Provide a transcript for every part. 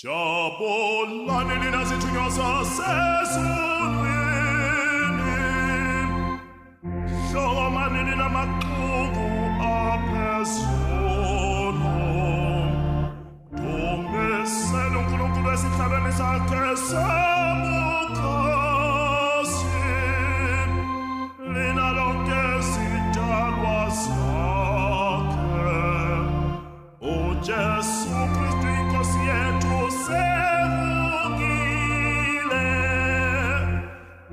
Jabulani linazithunywaza sezulwini, Hlomani linamaxuku aphezulu. Dumiseni uNkulunkulu esihlalweni sakhe sobukhosi, lina lonke izidalwa zakhe. uJesu Kristu inkosi yethu sevukile,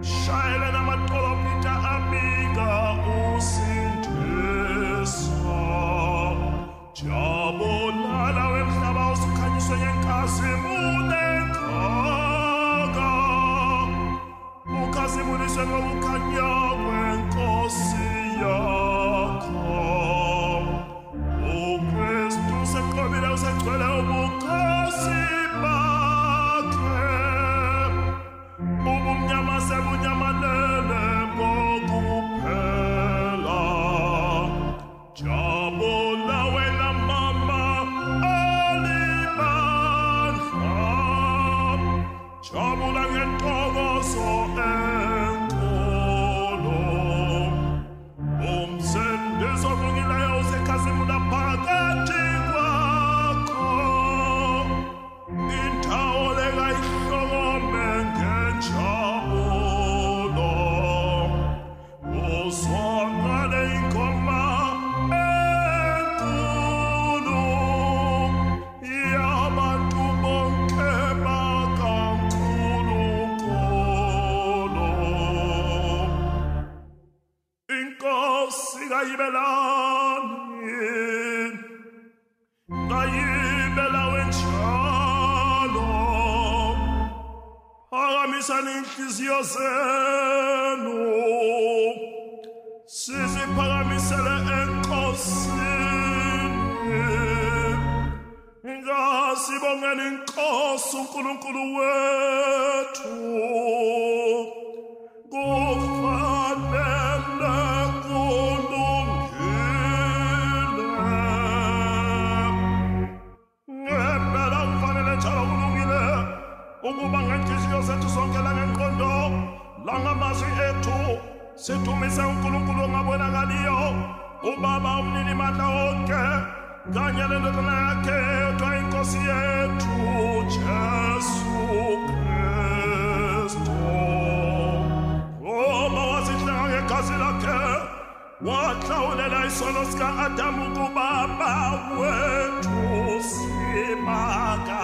shayela namatolopita abika usindiso. Jabulala wemhlaba usukhanyiswe ngenkazimulo engaka, ukhazimuliswe ngokukhanya kwenkosi yakho. uKristu seqobile usegcwele ubukhosi bakhe, ubumnyama sebunyamalele kokuphela. Jabula wena mama olibandla, jabula ngentokozo enkulu. Umsendiso ovungileyo usekhazimula phakathi kwakho, indawo lekayihlokome ngenjabulo. Uzwakale ingoma enkulu yabantu bonke bakaNkulunkulu. Inkosi kayibelani, kayibela wenjalo. Phakamisani inhliziyo zenu, siziphakamisele enkosini. Ngasibongeni inkosi uNkulunkulu wethu, kufanele kulungile. Ngempela kufanele njalo kulungile ukuba ngenhliziyo zethu zonke langengqondo langamazwi ethu sidumise uNkulunkulu ongabonakaliyo, uBaba umnini mandla wonke, kanye lendodana yakhe yedwa inkosi yethu Jesu Kristu. Ngoba wasihlenga ngegazi lakhe, wahlawulela isono sika-Adamu kuBaba wethu simakade.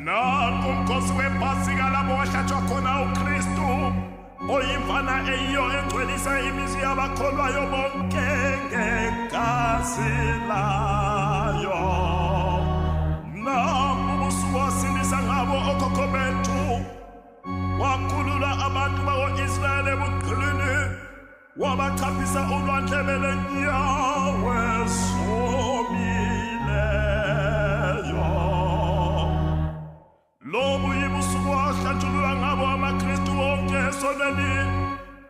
Nanku umkhosi wePhasika lapho wahlatshwa khona uKristu, oyimvana eyiyo engcwelisa imizi yabakholwayo bonke ngegazi layo. Nanku ubusuku wasindisa ngabo okhokho bethu, wakhulula abantu bako-Israyeli ebugqilini, wabachaphisa ulwandle belenyawo esomileyo. Lobu yibusuku wahlanjululwa ngabo amaKristu wonke esonweni,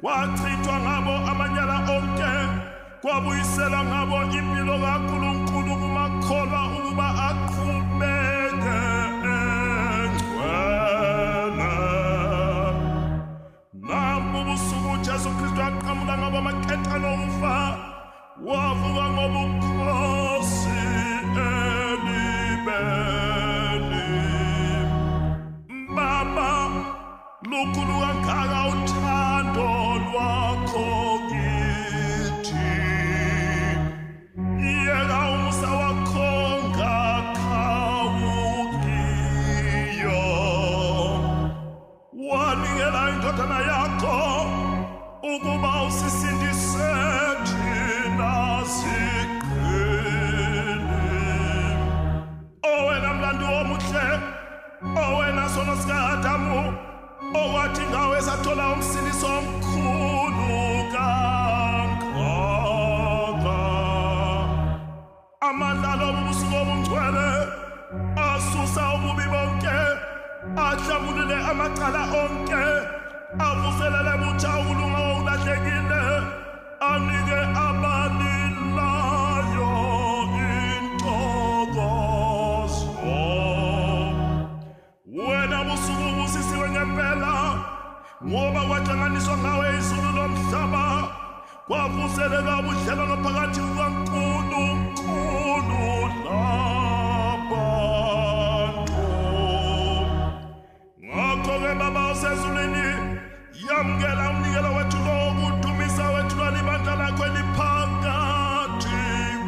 kwachithwa ngabo amanyala onke, kwabuyiselwa ngabo impilo kaNkulunkulu kumakholwa ukuba aqhubeke engcwele. Nangu ubusuku uJesu Kristu aqhamuka ngabo amaketane okufa, wavuka ngobukhosi elibeni. Baba, lukhulu kangaka uthando lwakho kithi, yeka umusa wakho ngakhawukiyo. Wanikela indodana yakho ukuba usisindise thina siqine. Owena mlandu omuhle, owena sono sika-Adamu, owathi ngawe sathola umsindiso omkhulu kangaka. Amandla lobu busuku obungcwele asusa ububi bonke, ahlambulule amacala onke, avuselele butsha ukulunga okulahlekile, anike abalilayo intokozo. ngoba kwahlanganiswa ngawe izulu lomhlaba kwavuseleka ubudlelwano phakathi kukaNkulunkulu nabantu. Ngakho-ke Baba osezulwini, yamukela umnikelo wethu lo wokudumisa wethu lwalibandla lakho eliphakathi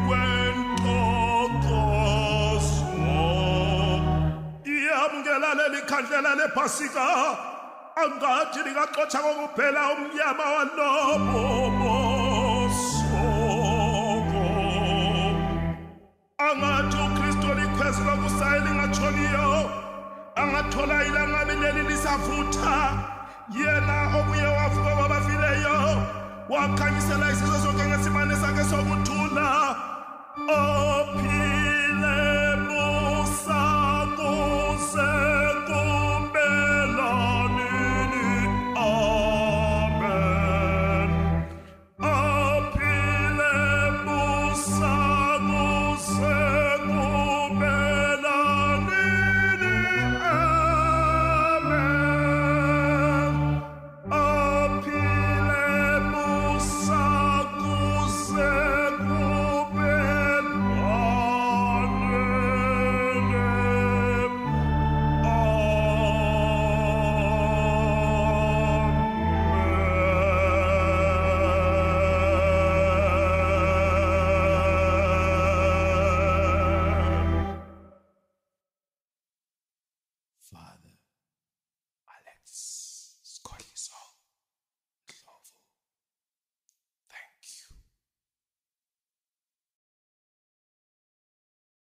kwentokozo. Yamukela leli khandlela lePhasika angathi likaxotsha kokuphela umnyama walobo bosoko. Angathi uKristu likhwezi lokusayi lingatshoniyo, angathola ilangabi leli lisavutha, yena obuye wavuka kwabafileyo wakhanyisela isizwe sonke ngesimane sakhe sokuthula, ophile musa kuze kumbela nini. Amen. Ophile musa kuze kumbela nini. Amen. Ophile musa kuze kumbela Father Alex.